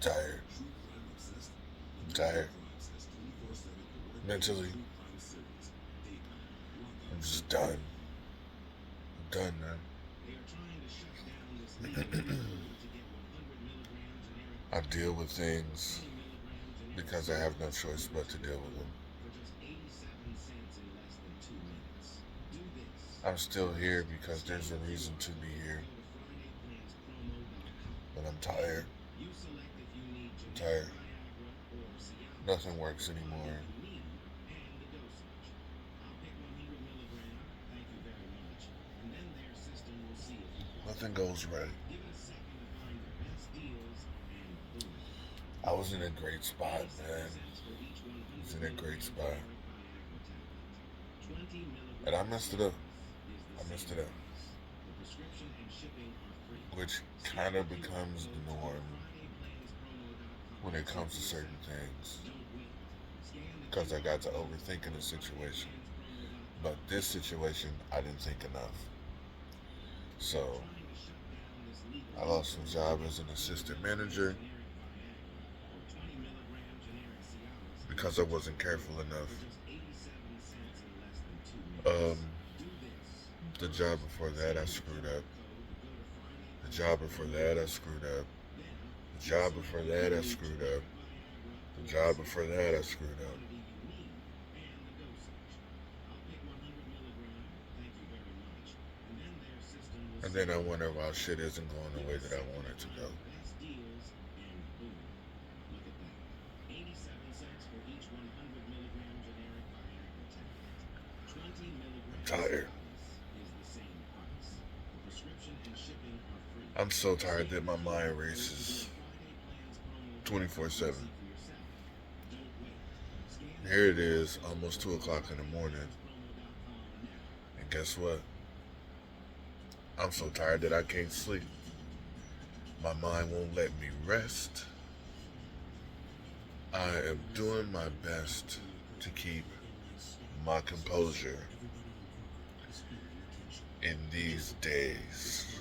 tired. I'm tired. Mentally, I'm just done. I'm done, man. I deal with things because I have no choice but to deal with them. I'm still here because there's a reason to be here. But I'm tired. I'm tired. Nothing works anymore. Nothing goes right. I was in a great spot, man. I was in a great spot. And I messed it up. I messed it up. Which kind of becomes the norm when it comes to certain things. Because I got to overthinking the situation. But this situation, I didn't think enough. So I lost my job as an assistant manager because I wasn't careful enough. Um, the job before that, I screwed up. The job before that, I screwed up. The job before that, I screwed up. The job before that, I screwed up. And then I wonder why shit isn't going the way that I want it to go. I'm tired. I'm so tired that my mind races 24/7. Here it is, almost 2 o'clock in the morning. And guess what? I'm so tired that I can't sleep. My mind won't let me rest. I am doing my best to keep my composure in these days.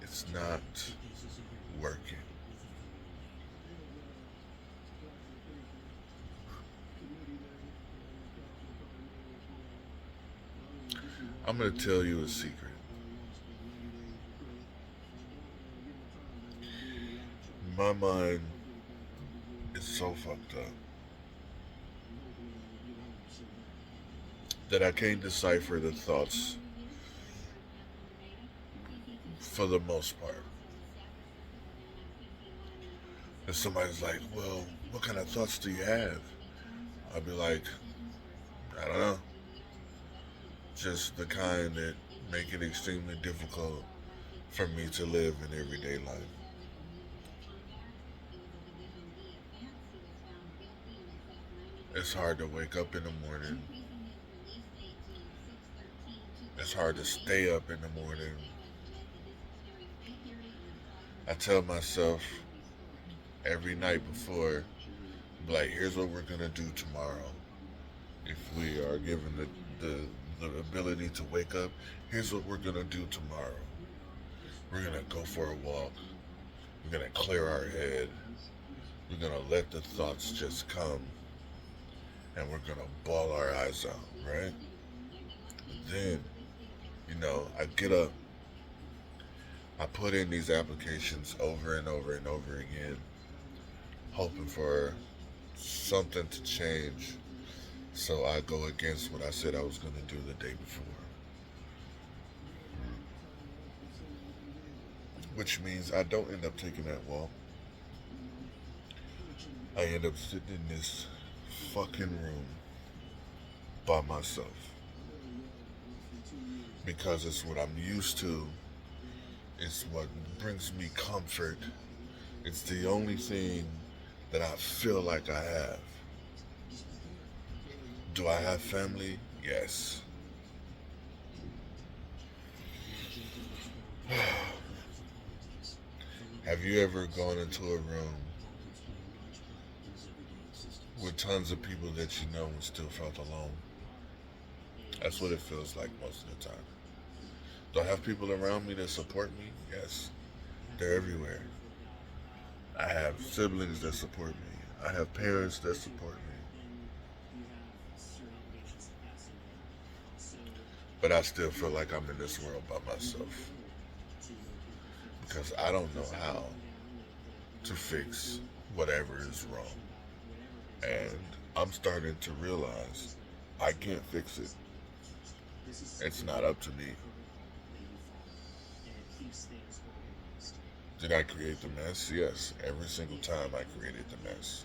It's not working. I'm going to tell you a secret. My mind is so fucked up that I can't decipher the thoughts for the most part. If somebody's like, well, what kind of thoughts do you have? I'll be like, I don't know. Just the kind that make it extremely difficult for me to live in everyday life. It's hard to wake up in the morning. It's hard to stay up in the morning. I tell myself every night before, like, here's what we're gonna do tomorrow. If we are given the ability to wake up, here's what we're gonna do tomorrow. We're gonna go for a walk. We're gonna clear our head. We're gonna let the thoughts just come, and we're gonna bawl our eyes out, right? Then, I get up. I put in these applications over and over and over again, hoping for something to change. So I go against what I said I was going to do the day before. Which means I don't end up taking that walk. I end up sitting in this fucking room by myself. Because it's what I'm used to. It's what brings me comfort. It's the only thing that I feel like I have. Do I have family? Yes. Have you ever gone into a room with tons of people that you know and still felt alone? That's what it feels like most of the time. Do I have people around me that support me? Yes. They're everywhere. I have siblings that support me. I have parents that support me. But I still feel like I'm in this world by myself because I don't know how to fix whatever is wrong. And I'm starting to realize I can't fix it. It's not up to me. Did I create the mess? Yes, every single time I created the mess.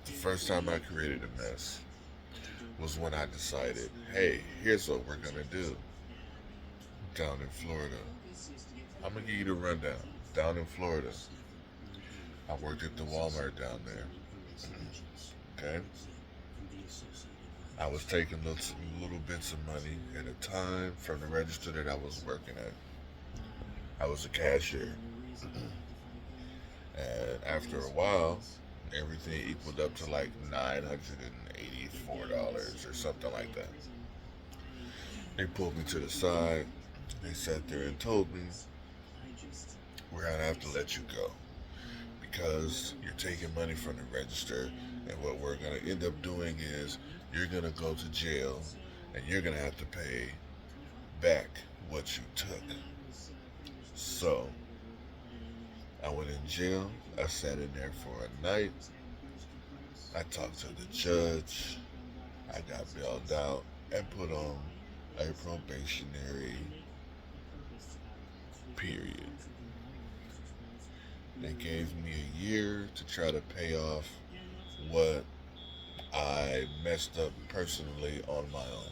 The first time I created a mess was when I decided, hey, here's what we're gonna do down in Florida. I'm gonna give you the rundown. Down in Florida, I worked at the Walmart down there. Okay, I was taking little bits of money at a time from the register that I was working at. I was a cashier, and after a while, everything equaled up to like $984 or something like that. They pulled me to the side. They sat there and told me, we're gonna have to let you go because you're taking money from the register, and what we're gonna end up doing is you're gonna go to jail and you're gonna have to pay back what you took. So I went in jail. I sat in there for a night. I talked to the judge. I got bailed out and put on a probationary period. They gave me a year to try to pay off what I messed up personally on my own.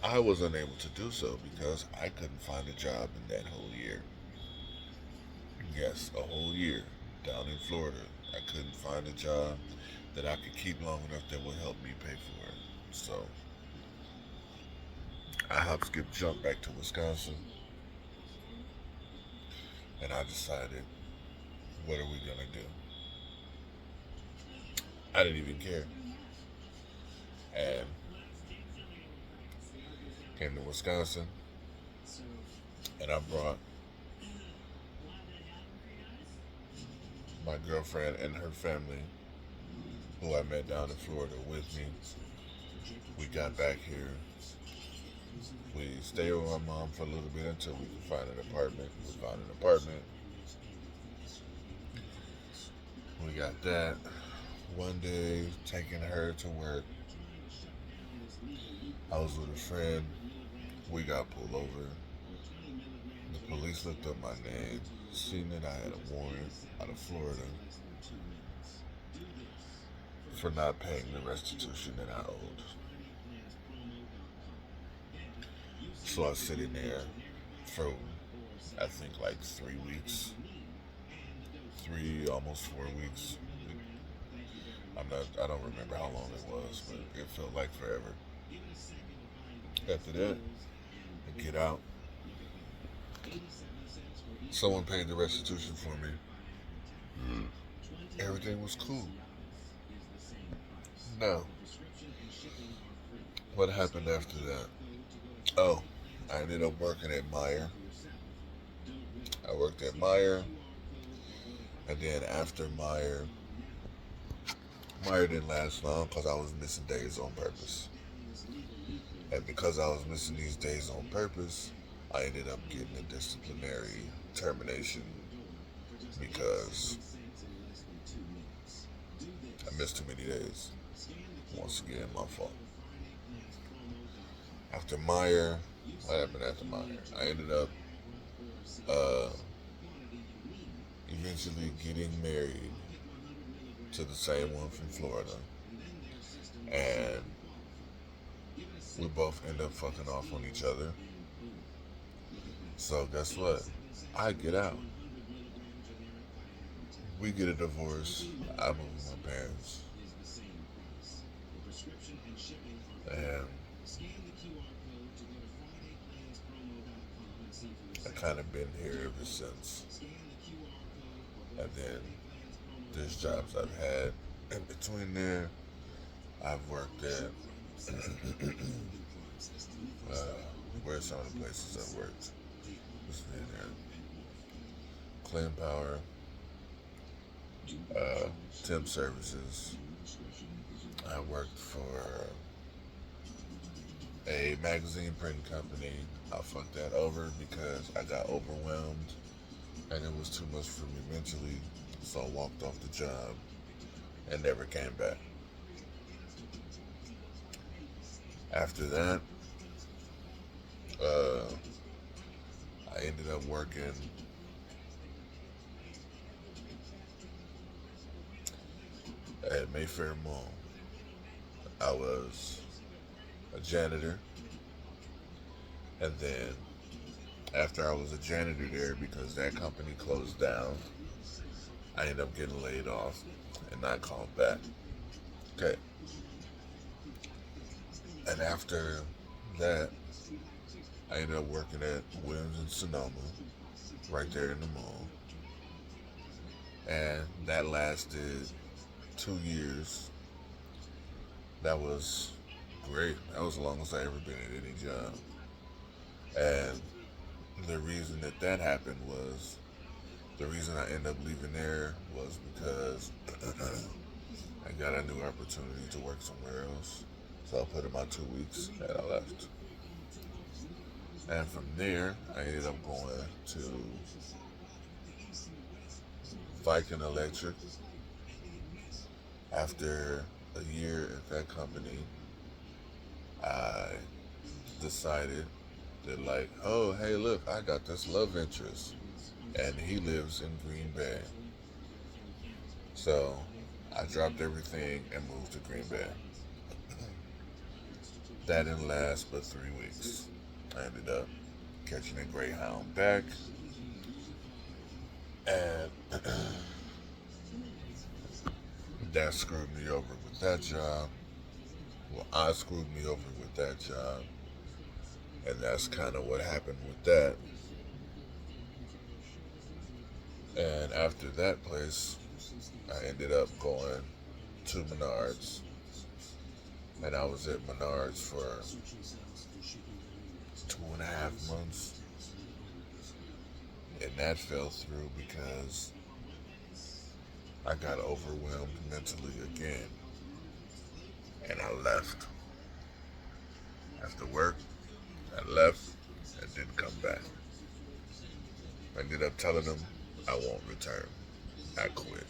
I was unable to do so because I couldn't find a job in that whole year. Yes, a whole year down in Florida. I couldn't find a job that I could keep long enough that would help me pay for it. So I hop, skip, jump back to Wisconsin, and I decided, what are we gonna do? I didn't even care, and came to Wisconsin, and I brought my girlfriend and her family, who I met down in Florida, with me. We got back here. We stayed with my mom for a little bit until we could find an apartment. We found an apartment. We got that. One day, taking her to work, I was with a friend. We got pulled over. The police looked up my name, seen that I had a warrant out of Florida for not paying the restitution that I owed. So I was sitting there for, I think, like 3 weeks, almost 4 weeks. I don't remember how long it was, but it felt like forever. After that, I get out. Someone paid the restitution for me. Everything was cool. Now, what happened after that? Oh, I ended up working at Meyer. I worked at Meyer, and then after Meyer didn't last long because I was missing days on purpose. And because I was missing these days on purpose, I ended up getting a disciplinary termination because I missed too many days. Once again, my fault. After Meyer, what happened after Meyer? I ended up uh, eventually getting married to the same one from Florida. And we both end up fucking off on each other. So guess what? I get out. We get a divorce. I move with my parents. And I kind of been here ever since. And then there's jobs I've had in between there. I've worked at where are some of the places I've worked? Clean Power, uh, temp services. I worked for a magazine printing company. I fucked that over because I got overwhelmed and it was too much for me mentally. So I walked off the job and never came back. After that, uh, I ended up working at Mayfair Mall. I was a janitor, and then after I was a janitor there, because that company closed down, I ended up getting laid off and not called back. Okay, and after that, I ended up working at Williams and Sonoma, right there in the mall, and that lasted 2 years. That was great. That was the longest I ever been at any job. And the reason that that happened was the reason I ended up leaving there was because I got a new opportunity to work somewhere else. So I put in my 2 weeks and I left. And from there, I ended up going to Viking Electric. After a year at that company, I decided that, like, oh, hey, look, I got this love interest, and he lives in Green Bay. So I dropped everything and moved to Green Bay. That didn't last but 3 weeks. I ended up catching a Greyhound back, and that screwed me over with that job. Well, I screwed me over with that job, and that's kind of what happened with that. And after that place, I ended up going to Menards, and I was at Menards for 2.5 months, and that fell through because I got overwhelmed mentally again, and I left. After work, I left and didn't come back. I ended up telling them I won't return. I quit.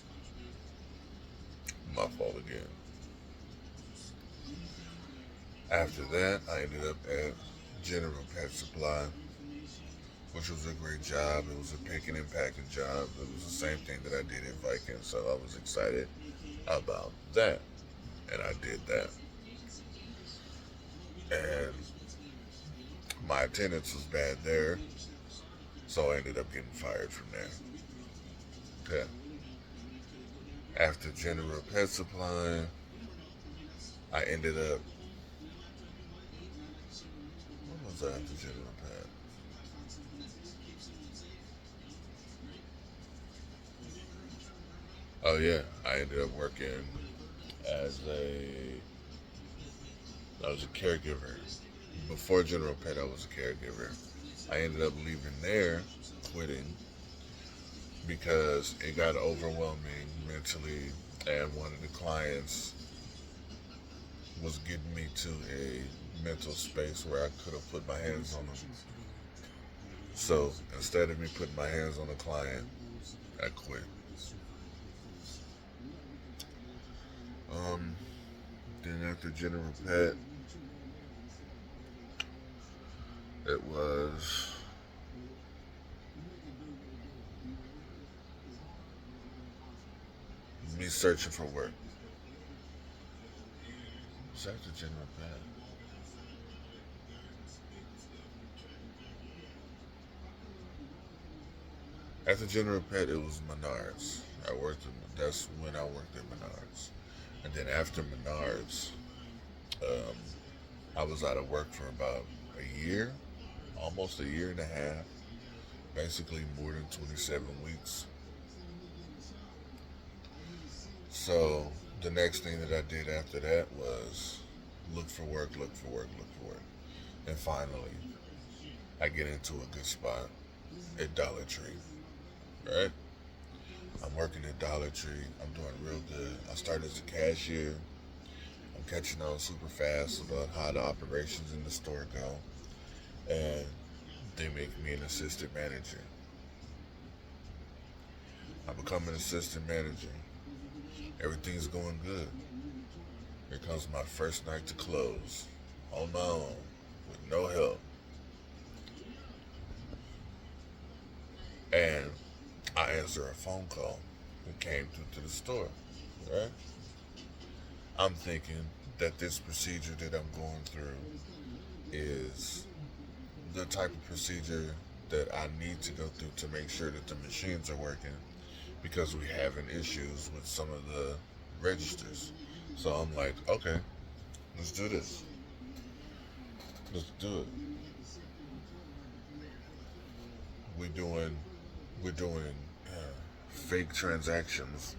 My fault again. After that, I ended up at General Pet Supply, which was a great job. It was a picking and packing job. It was the same thing that I did at Viking, so I was excited about that, and I did that. And my attendance was bad there, so I ended up getting fired from there. Okay. After General Pet Supply, I ended up. What was I after General Pet? Oh yeah, I ended up working as a. I was a caregiver. Before General Pet, I was a caregiver. I ended up leaving there, quitting, because it got overwhelming mentally, and one of the clients was getting me to a mental space where I could have put my hands on them. So instead of me putting my hands on a client, I quit. Um, then after General Pet, it was me searching for work. It was after General Pet. After General Pet, it was Menards. That's when I worked at Menards. And then after Menards, um, I was out of work for about a year, almost a year and a half, basically more than 27 weeks. So the next thing that I did after that was look for work, look for work, look for work. And finally, I get into a good spot at Dollar Tree, right? I'm working at Dollar Tree. I'm doing real good. I started as a cashier. I'm catching on super fast about how the operations in the store go. And they make me an assistant manager. I become an assistant manager. Everything's going good. Here comes my first night to close. On my own. With no help. And I answer a phone call that came through to the store. Right? I'm thinking that this procedure that I'm going through is the type of procedure that I need to go through to make sure that the machines are working because we having issues with some of the registers. So I'm like, okay, let's do this. Let's do it. We're doing we're doing fake transactions,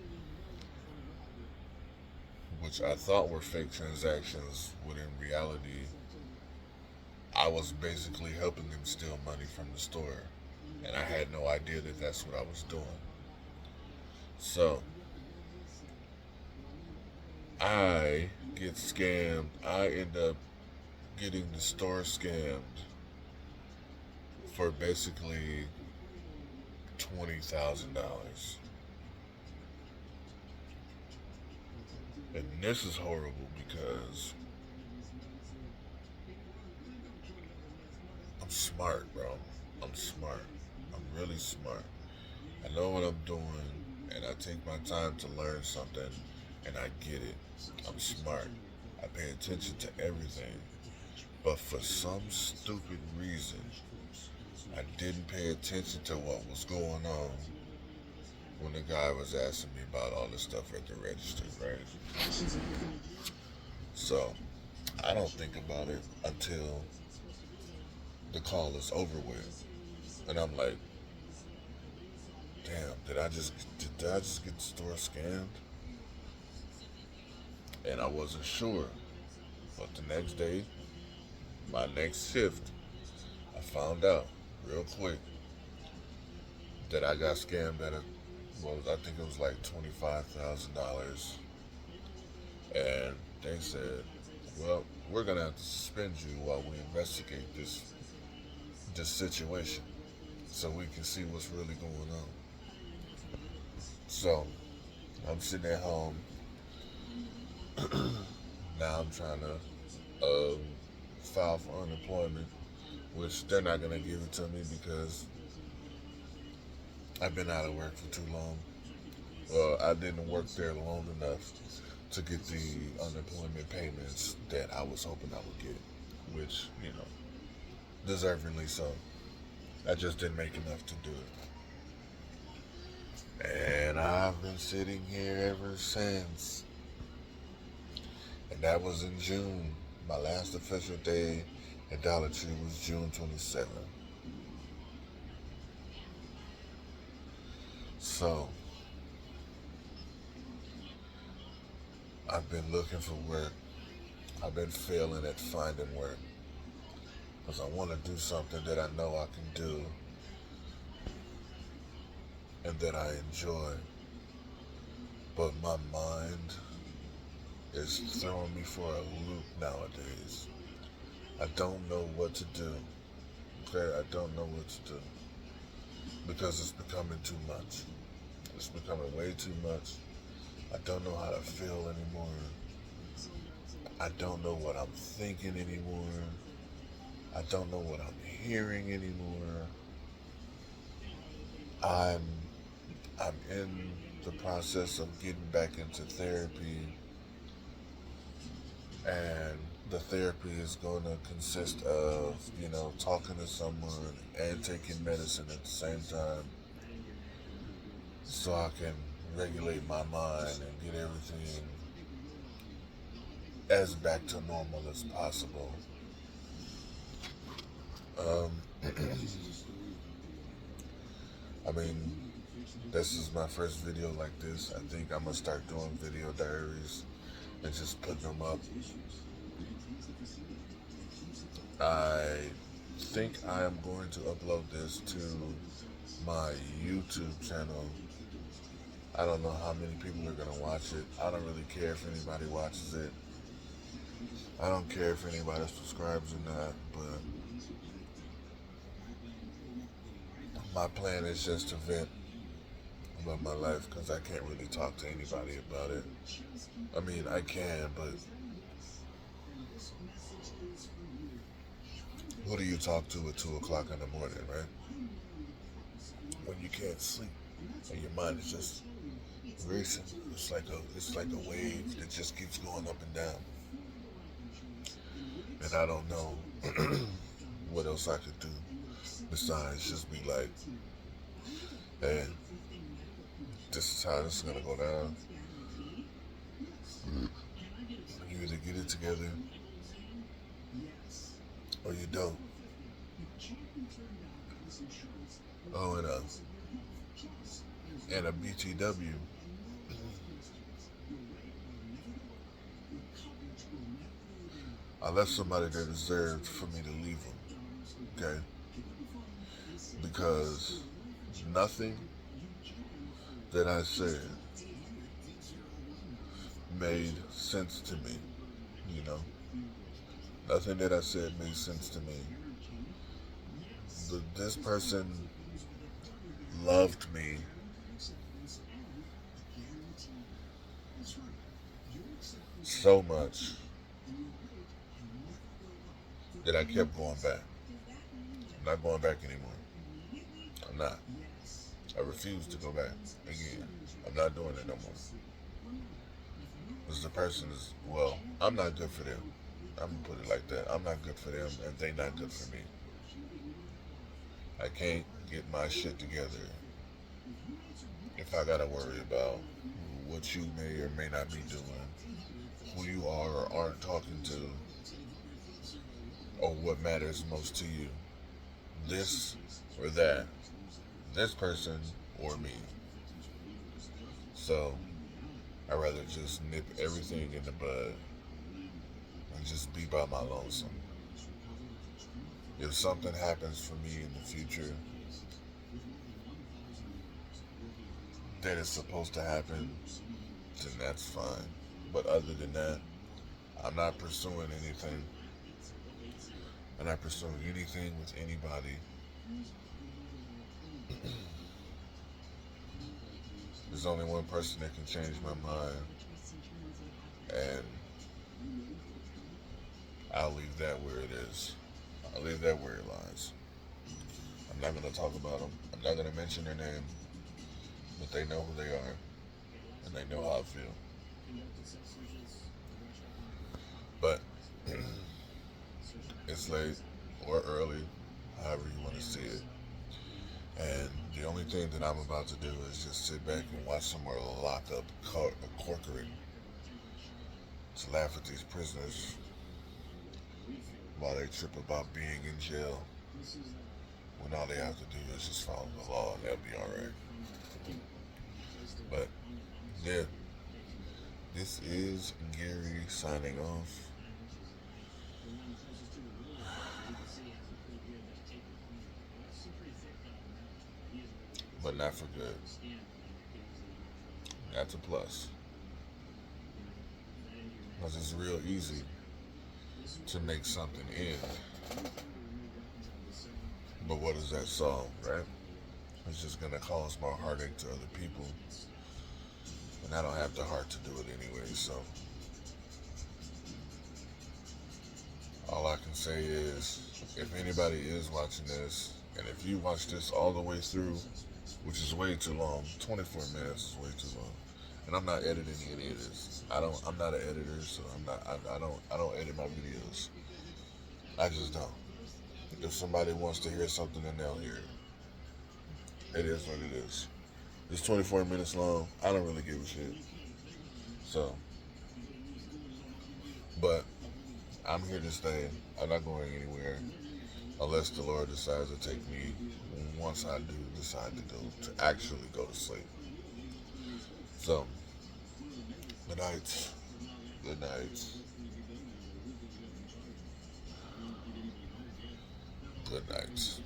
which I thought were fake transactions, when in reality I was basically helping them steal money from the store, and I had no idea that that's what I was doing. So I get scammed. I end up getting the store scammed for basically $20,000. And this is horrible because I'm smart, bro. I'm smart. I'm really smart. I know what I'm doing, and I take my time to learn something, and I get it. I'm smart. I pay attention to everything. But for some stupid reason, I didn't pay attention to what was going on when the guy was asking me about all this stuff at the register, right? So I don't think about it until the call is over with, and I'm like, damn, did I just get the store scammed? And I wasn't sure. But the next day, my next shift, I found out real quick that I got scammed at I think it was like $25,000. And they said, well, we're going to have to suspend you while we investigate this situation so we can see what's really going on. So I'm sitting at home. Now I'm trying to file for unemployment, which they're not going to give it to me because I've been out of work for too long. Well, I didn't work there long enough to get the unemployment payments that I was hoping I would get, which, deservingly so. I just didn't make enough to do it. And I've been sitting here ever since. And that was in June. My last official day at Dollar Tree was June 27th. So, I've been looking for work. I've been failing at finding work. Because I want to do something that I know I can do and that I enjoy. But my mind is throwing me for a loop nowadays. I don't know what to do. Okay, I don't know what to do. Because it's becoming too much. It's becoming way too much. I don't know how to feel anymore. I don't know what I'm thinking anymore. I don't know what I'm hearing anymore. I'm I'm in the process of getting back into therapy, and the therapy is going to consist of, talking to someone and taking medicine at the same time so I can regulate my mind and get everything as back to normal as possible. Um, I mean, this is my first video like this. I think I'm gonna start doing video diaries and just putting them up. I think I am going to upload this to my YouTube channel I don't know how many people are gonna watch it. I don't really care if anybody watches it. I don't care if anybody subscribes or not, but my plan is just to vent about my life because I can't really talk to anybody about it. I mean, I can, but who do you talk to at 2 o'clock in the morning, right? When you can't sleep and your mind is just racing. It's like a wave that just keeps going up and down. And I don't know what else I could do besides just be like, hey, this is how this is gonna go down. You either get it together or you don't. Oh, and a BTW. I left somebody that deserved for me to leave them. Okay, because nothing that I said made sense to me. You know, nothing that I said made sense to me. This person loved me so much that I kept going back. I'm not going back anymore. I'm not. I refuse to go back again. I'm not doing it no more. Because the person is, well, I'm not good for them. I'm going to put it like that. I'm not good for them, and they not good for me. I can't get my shit together if I got to worry about what you may or may not be doing, who you are or aren't talking to, or what matters most to you. This or that. This person or me. So, I'd rather just nip everything in the bud and just be by my lonesome. If something happens for me in the future that is supposed to happen, then that's fine. But other than that, I'm not pursuing anything. I'm not pursuing anything with anybody. There's only one person that can change my mind, and I'll leave that where it is. I'll leave that where it lies. I'm not going to talk about them. I'm not going to mention their name, but they know who they are, and they know how I feel. But it's late or early, however you want to see it. And the only thing that I'm about to do is just sit back and watch some more lockup corkery to laugh at these prisoners while they trip about being in jail when all they have to do is just follow the law and they'll be alright. But yeah, this is Gary signing off. But not for good. That's a plus. Because it's real easy to make something end. But what does that solve, right? It's just going to cause more heartache to other people. And I don't have the heart to do it anyway, so all I can say is if anybody is watching this, and if you watch this all the way through, which is way too long, 24 minutes is way too long. And I'm not editing any of this. I'm not an editor, so I don't edit my videos. I just don't. If somebody wants to hear something, then they'll hear it. It is what it is. It's 24 minutes long. I don't really give a shit. So, but I'm here to stay. I'm not going anywhere unless the Lord decides to take me once I do decide to actually go to sleep. So, good night. Good night. Good night.